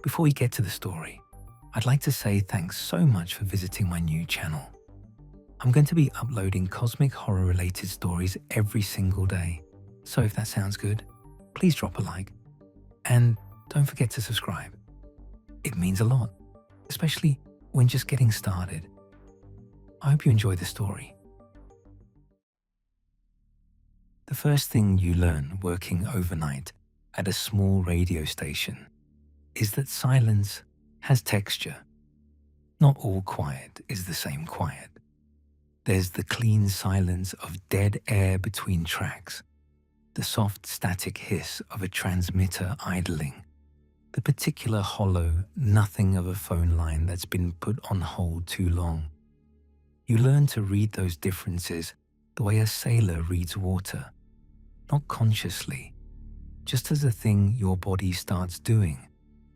Before we get to the story, I'd like to say thanks so much for visiting my new channel. I'm going to be uploading cosmic horror related stories every single day. So if that sounds good, please drop a like and don't forget to subscribe. It means a lot, especially when just getting started. I hope you enjoy the story. The first thing you learn working overnight at a small radio station is that silence has texture. Not all quiet is the same quiet. There's the clean silence of dead air between tracks, the soft static hiss of a transmitter idling, the particular hollow nothing of a phone line that's been put on hold too long. You learn to read those differences the way a sailor reads water, not consciously, just as a thing your body starts doing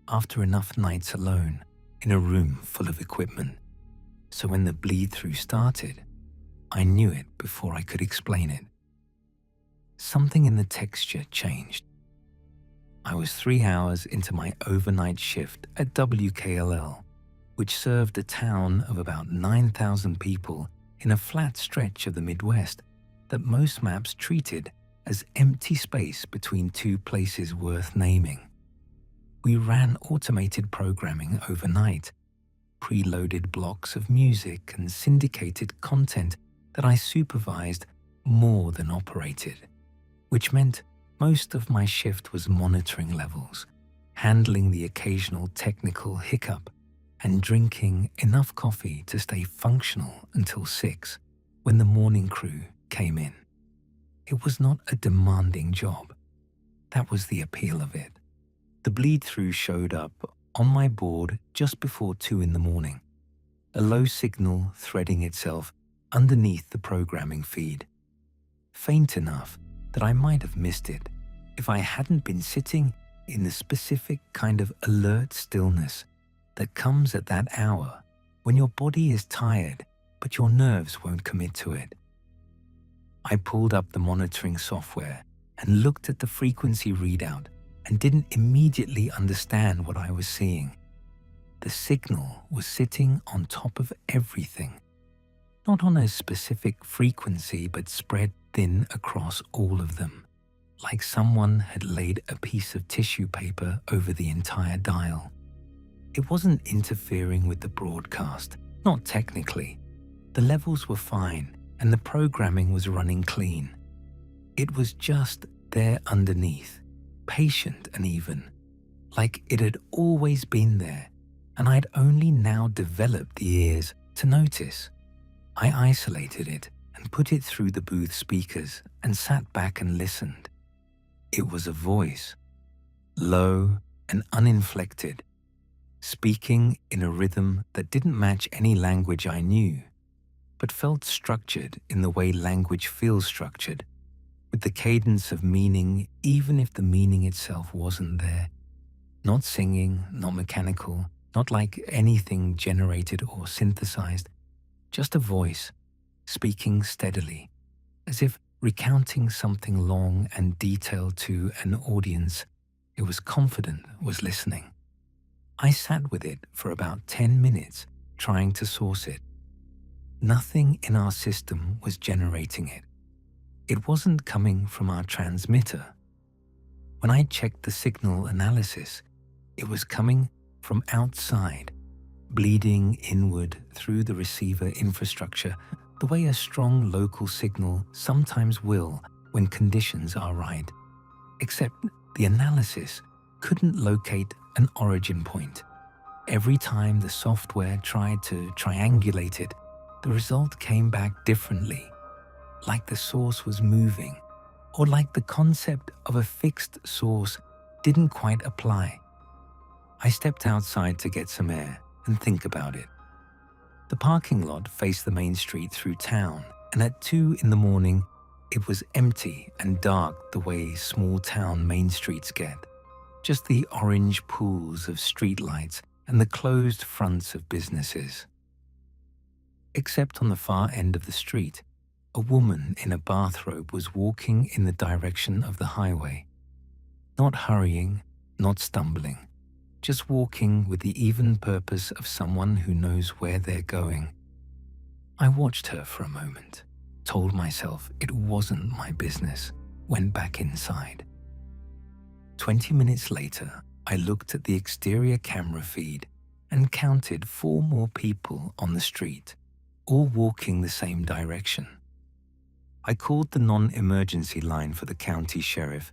after enough nights alone in a room full of equipment. So when the bleed-through started, I knew it before I could explain it. Something in the texture changed. I was 3 hours into my overnight shift at WKLL, which served a town of about 9,000 people in a flat stretch of the Midwest that most maps treated as empty space between two places worth naming. We ran automated programming overnight, preloaded blocks of music and syndicated content that I supervised more than operated, which meant most of my shift was monitoring levels, handling the occasional technical hiccup, and drinking enough coffee to stay functional until 6 when the morning crew came in. It was not a demanding job. That was the appeal of it. The bleed-through showed up on my board just before 2 in the morning, a low signal threading itself underneath the programming feed, faint enough that I might have missed it if I hadn't been sitting in the specific kind of alert stillness that comes at that hour when your body is tired but your nerves won't commit to it. I pulled up the monitoring software and looked at the frequency readout and didn't immediately understand what I was seeing. The signal was sitting on top of everything, not on a specific frequency but spread thin across all of them, like someone had laid a piece of tissue paper over the entire dial. It wasn't interfering with the broadcast, not technically. The levels were fine and the programming was running clean. It was just there underneath, patient and even, like it had always been there, and I'd only now developed the ears to notice. I isolated it and put it through the booth speakers and sat back and listened. It was a voice, low and uninflected, speaking in a rhythm that didn't match any language I knew, but felt structured in the way language feels structured, with the cadence of meaning even if the meaning itself wasn't there. Not singing, not mechanical, not like anything generated or synthesized, just a voice, speaking steadily, as if recounting something long and detailed to an audience it was confident was listening. I sat with it for about 10 minutes trying to source it. Nothing in our system was generating it. It wasn't coming from our transmitter. When I checked the signal analysis, it was coming from outside, bleeding inward through the receiver infrastructure the way a strong local signal sometimes will when conditions are right. Except the analysis couldn't locate an origin point. Every time the software tried to triangulate it, the result came back differently, like the source was moving, or like the concept of a fixed source didn't quite apply. I stepped outside to get some air and think about it. The parking lot faced the main street through town, and at 2 in the morning, it was empty and dark the way small town main streets get. Just the orange pools of streetlights and the closed fronts of businesses. Except on the far end of the street, a woman in a bathrobe was walking in the direction of the highway. Not hurrying, not stumbling, just walking with the even purpose of someone who knows where they're going. I watched her for a moment, told myself it wasn't my business, went back inside. 20 minutes later, I looked at the exterior camera feed and counted 4 more people on the street, all walking the same direction. I called the non-emergency line for the county sheriff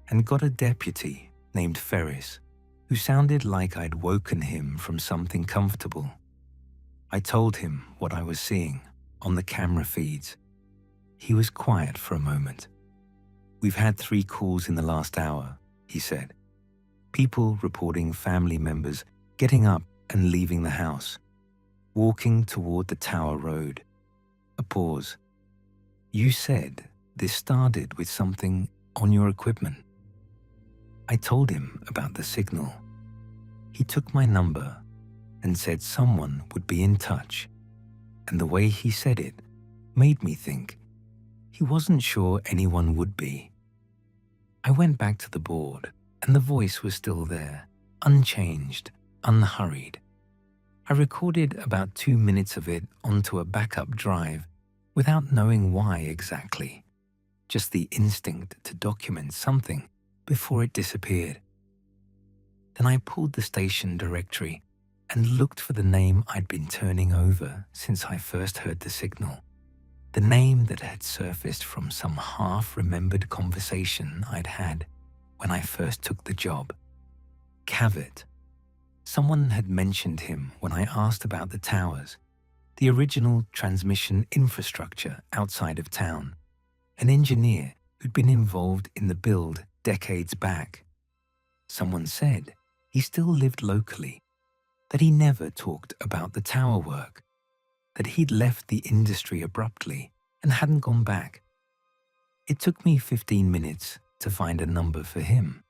and got a deputy named Ferris, who sounded like I'd woken him from something comfortable. I told him what I was seeing on the camera feeds. He was quiet for a moment. "We've had 3 calls in the last hour," he said. "People reporting family members getting up and leaving the house, walking toward the Tower Road." A pause. "You said this started with something on your equipment." I told him about the signal. He took my number and said someone would be in touch, and the way he said it made me think he wasn't sure anyone would be. I went back to the board, and the voice was still there, unchanged, unhurried. I recorded about 2 minutes of it onto a backup drive without knowing why exactly, just the instinct to document something before it disappeared. Then I pulled the station directory and looked for the name I'd been turning over since I first heard the signal, the name that had surfaced from some half-remembered conversation I'd had when I first took the job. Cavett. Someone had mentioned him when I asked about the towers, the original transmission infrastructure outside of town, an engineer who'd been involved in the build decades back. Someone said he still lived locally, that he never talked about the tower work, that he'd left the industry abruptly and hadn't gone back. It took me 15 minutes to find a number for him.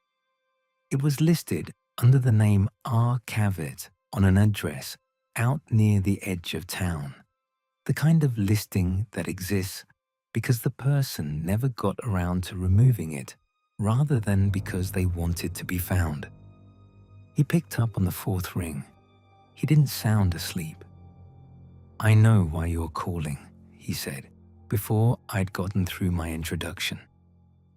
It was listed under the name R. Cavett on an address out near the edge of town, the kind of listing that exists because the person never got around to removing it, rather than because they wanted to be found. He picked up on the 4th ring. He didn't sound asleep. "I know why you're calling," he said, before I'd gotten through my introduction.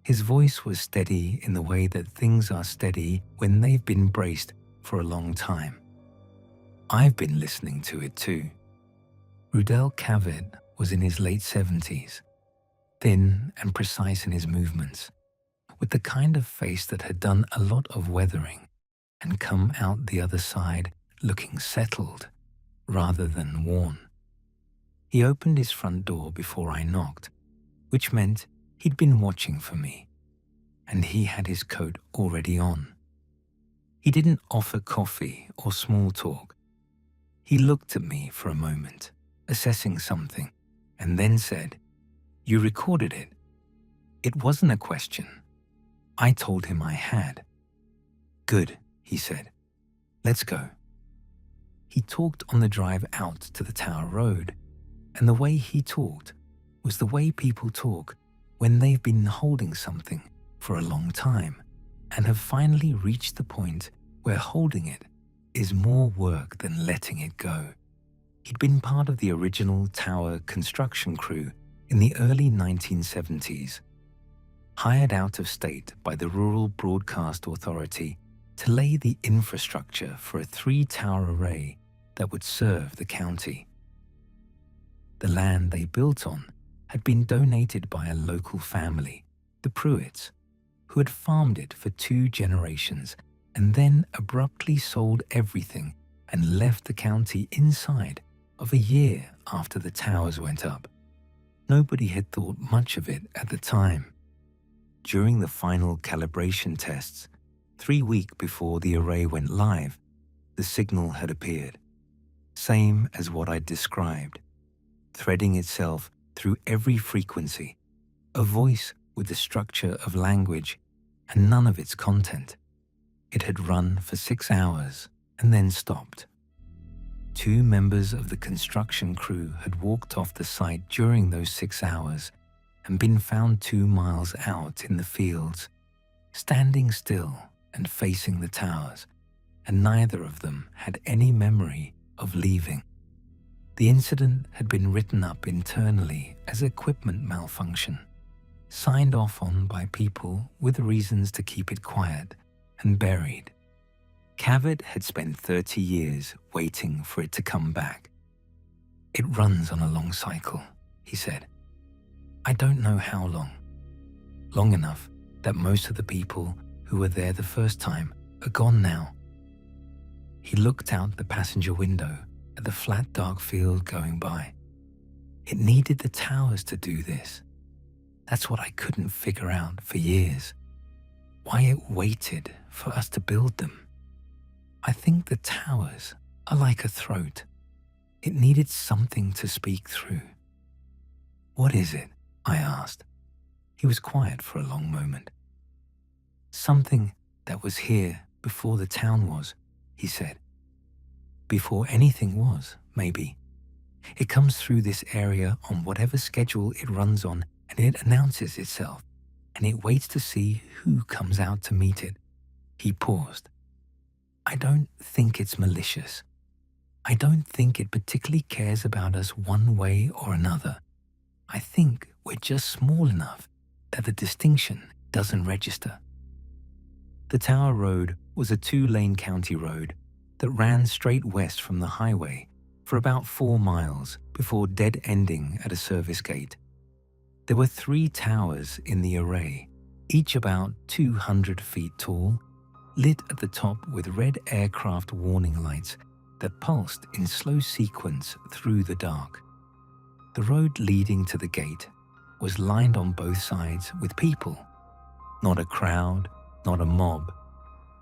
His voice was steady in the way that things are steady when they've been braced for a long time. I've been listening to it too. Rudell Cavett was in his late 70s, thin and precise in his movements, with the kind of face that had done a lot of weathering and come out the other side looking settled rather than worn. He opened his front door before I knocked, which meant he'd been watching for me, and he had his coat already on. He didn't offer coffee or small talk. He looked at me for a moment, assessing something, and then said, "You recorded it." It wasn't a question. I told him I had. "Good," he said. "Let's go." He talked on the drive out to the Tower Road, and the way he talked was the way people talk when they've been holding something for a long time and have finally reached the point where holding it is more work than letting it go. He'd been part of the original tower construction crew in the early 1970s, hired out of state by the Rural Broadcast Authority to lay the infrastructure for a 3-tower array that would serve the county. The land they built on had been donated by a local family, the Pruitts, who had farmed it for 2 generations and then abruptly sold everything and left the county inside of a year after the towers went up. Nobody had thought much of it at the time. During the final calibration tests, 3 weeks before the array went live, the signal had appeared, same as what I'd described, threading itself through every frequency, a voice with the structure of language and none of its content. It had run for 6 hours and then stopped. 2 members of the construction crew had walked off the site during those 6 hours and been found 2 miles out in the fields, standing still and facing the towers, and neither of them had any memory of leaving. The incident had been written up internally as equipment malfunction, signed off on by people with reasons to keep it quiet, and buried. Cavett had spent 30 years waiting for it to come back. "It runs on a long cycle," he said. "I don't know how long. Long enough that most of the people who were there the first time are gone now." He looked out the passenger window at the flat dark field going by. "It needed the towers to do this. That's what I couldn't figure out for years. Why it waited for us to build them. I think the towers are like a throat. It needed something to speak through." "What is it?" I asked. He was quiet for a long moment. "Something that was here before the town was," he said. "Before anything was, maybe. It comes through this area on whatever schedule it runs on, and it announces itself, and it waits to see who comes out to meet it." He paused. "I don't think it's malicious. I don't think it particularly cares about us one way or another. I think we're just small enough that the distinction doesn't register." The Tower Road was a 2-lane county road that ran straight west from the highway for about 4 miles before dead-ending at a service gate. There were 3 towers in the array, each about 200 feet tall, lit at the top with red aircraft warning lights that pulsed in slow sequence through the dark. The road leading to the gate was lined on both sides with people. Not a crowd, not a mob,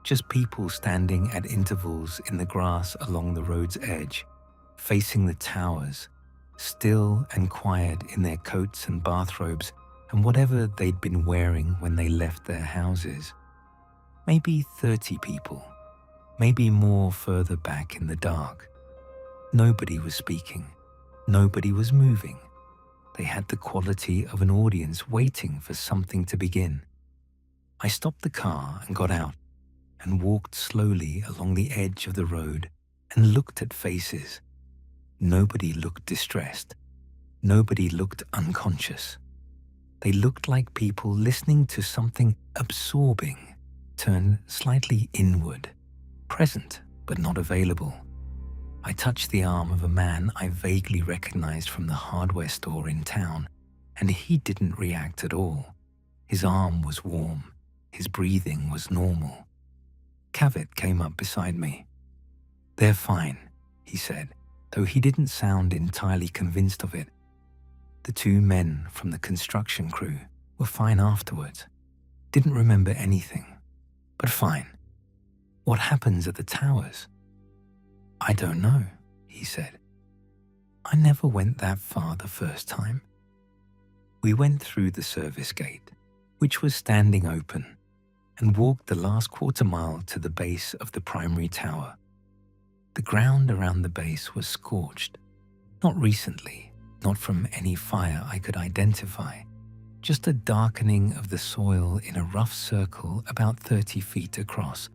just people standing at intervals in the grass along the road's edge, facing the towers, still and quiet in their coats and bathrobes and whatever they'd been wearing when they left their houses. Maybe 30 people, maybe more further back in the dark. Nobody was speaking. Nobody was moving. They had the quality of an audience waiting for something to begin. I stopped the car and got out and walked slowly along the edge of the road and looked at faces. Nobody looked distressed. Nobody looked unconscious. They looked like people listening to something absorbing, turned slightly inward, present but not available. I touched the arm of a man I vaguely recognized from the hardware store in town, and he didn't react at all. His arm was warm. His breathing was normal. Cavett came up beside me. "They're fine," he said, though he didn't sound entirely convinced of it. The 2 men from the construction crew were fine afterwards. Didn't remember anything, but fine. "What happens at the towers?" "I don't know," he said. "I never went that far the first time." We went through the service gate, which was standing open, and walked the last quarter mile to the base of the primary tower. The ground around the base was scorched. Not recently, not from any fire I could identify, just a darkening of the soil in a rough circle about 30 feet across,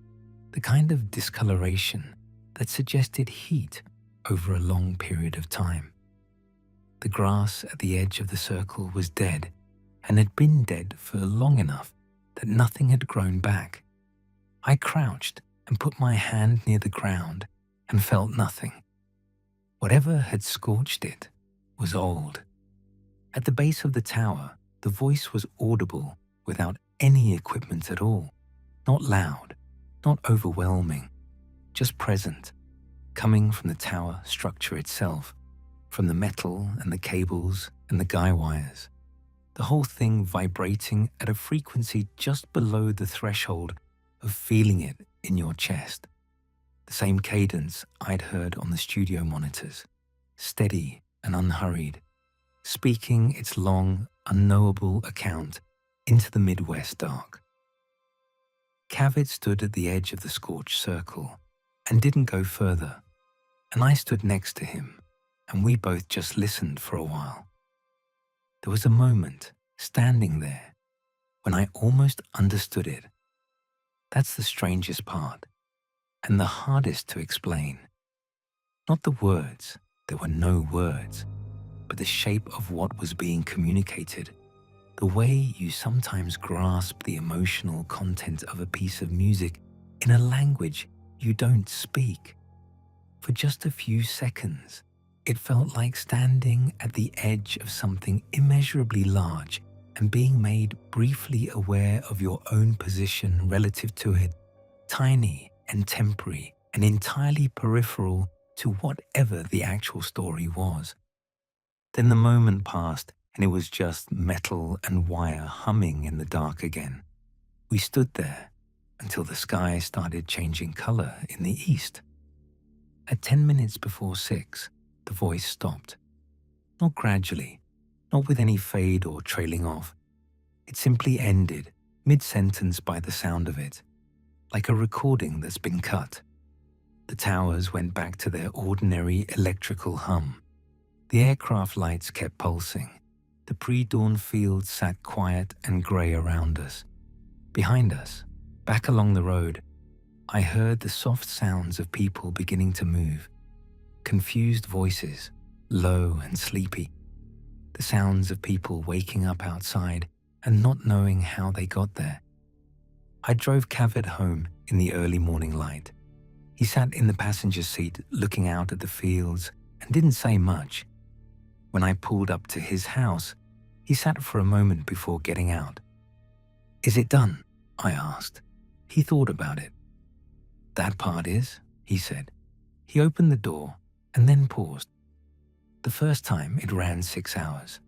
the kind of discoloration that suggested heat over a long period of time. The grass at the edge of the circle was dead, and had been dead for long enough that nothing had grown back. I crouched and put my hand near the ground and felt nothing. Whatever had scorched it was old. At the base of the tower, the voice was audible without any equipment at all. Not loud, not overwhelming, just present, coming from the tower structure itself, from the metal and the cables and the guy wires. The whole thing vibrating at a frequency just below the threshold of feeling it in your chest. The same cadence I'd heard on the studio monitors, steady and unhurried, speaking its long, unknowable account into the Midwest dark. Cavett stood at the edge of the scorched circle and didn't go further, and I stood next to him, and we both just listened for a while. There was a moment, standing there, when I almost understood it. That's the strangest part. and the hardest to explain. Not the words, there were no words, but the shape of what was being communicated, the way you sometimes grasp the emotional content of a piece of music in a language you don't speak. For just a few seconds, it felt like standing at the edge of something immeasurably large and being made briefly aware of your own position relative to it, tiny and temporary and entirely peripheral to whatever the actual story was. Then the moment passed and it was just metal and wire humming in the dark again. We stood there until the sky started changing color in the east. At 10 minutes before 6, the voice stopped. Not gradually, not with any fade or trailing off. It simply ended, mid-sentence by the sound of it, like a recording that's been cut. The towers went back to their ordinary electrical hum. The aircraft lights kept pulsing. The pre-dawn fields sat quiet and grey around us. Behind us, back along the road, I heard the soft sounds of people beginning to move. Confused voices, low and sleepy. The sounds of people waking up outside and not knowing how they got there. I drove Kaved home in the early morning light. He sat in the passenger seat looking out at the fields and didn't say much. When I pulled up to his house, he sat for a moment before getting out. "Is it done?" I asked. He thought about it. "That part is," he said. He opened the door and then paused. The first time it ran 6 hours.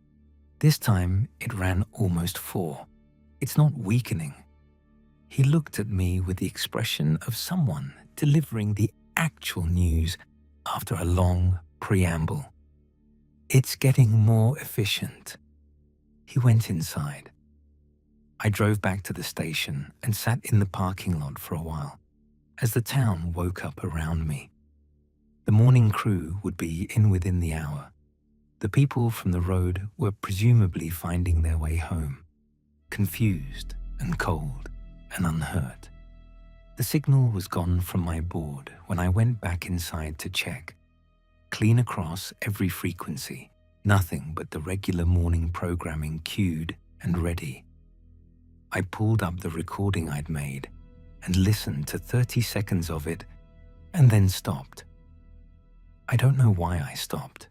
This time it ran almost 4. It's not weakening. He looked at me with the expression of someone delivering the actual news after a long preamble. "It's getting more efficient." He went inside. I drove back to the station and sat in the parking lot for a while as the town woke up around me. The morning crew would be in within the hour. The people from the road were presumably finding their way home, confused and cold and unhurt. The signal was gone from my board when I went back inside to check. Clean across every frequency, nothing but the regular morning programming queued and ready. I pulled up the recording I'd made and listened to 30 seconds of it and then stopped. I don't know why I stopped.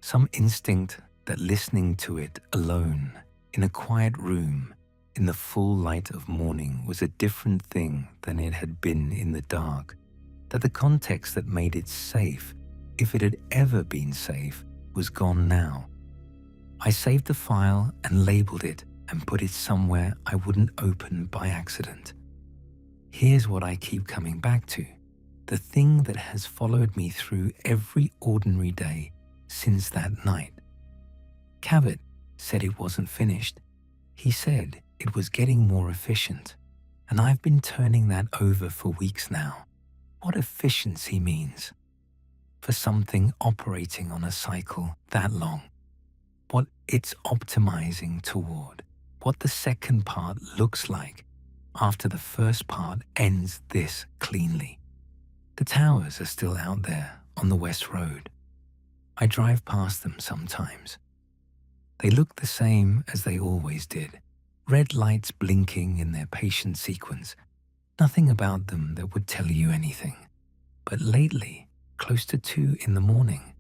Some instinct that listening to it alone, in a quiet room, in the full light of morning was a different thing than it had been in the dark, that the context that made it safe, if it had ever been safe, was gone now. I saved the file and labeled it and put it somewhere I wouldn't open by accident. Here's what I keep coming back to, the thing that has followed me through every ordinary day since that night. Cabot said it wasn't finished. He said it was getting more efficient, and I've been turning that over for weeks now. What efficiency means for something operating on a cycle that long, what it's optimizing toward, what the second part looks like after the first part ends this cleanly. The towers are still out there on the West Road. I drive past them sometimes. They look the same as they always did, red lights blinking in their patient sequence, nothing about them that would tell you anything. But lately, close to 2 in the morning,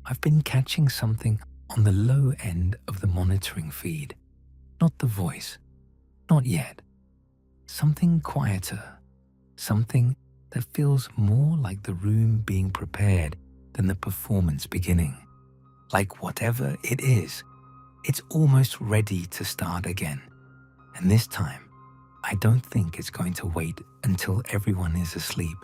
I've been catching something on the low end of the monitoring feed. Not the voice, not yet. Something quieter, something that feels more like the room being prepared than the performance beginning. Like whatever it is, it's almost ready to start again. And this time, I don't think it's going to wait until everyone is asleep.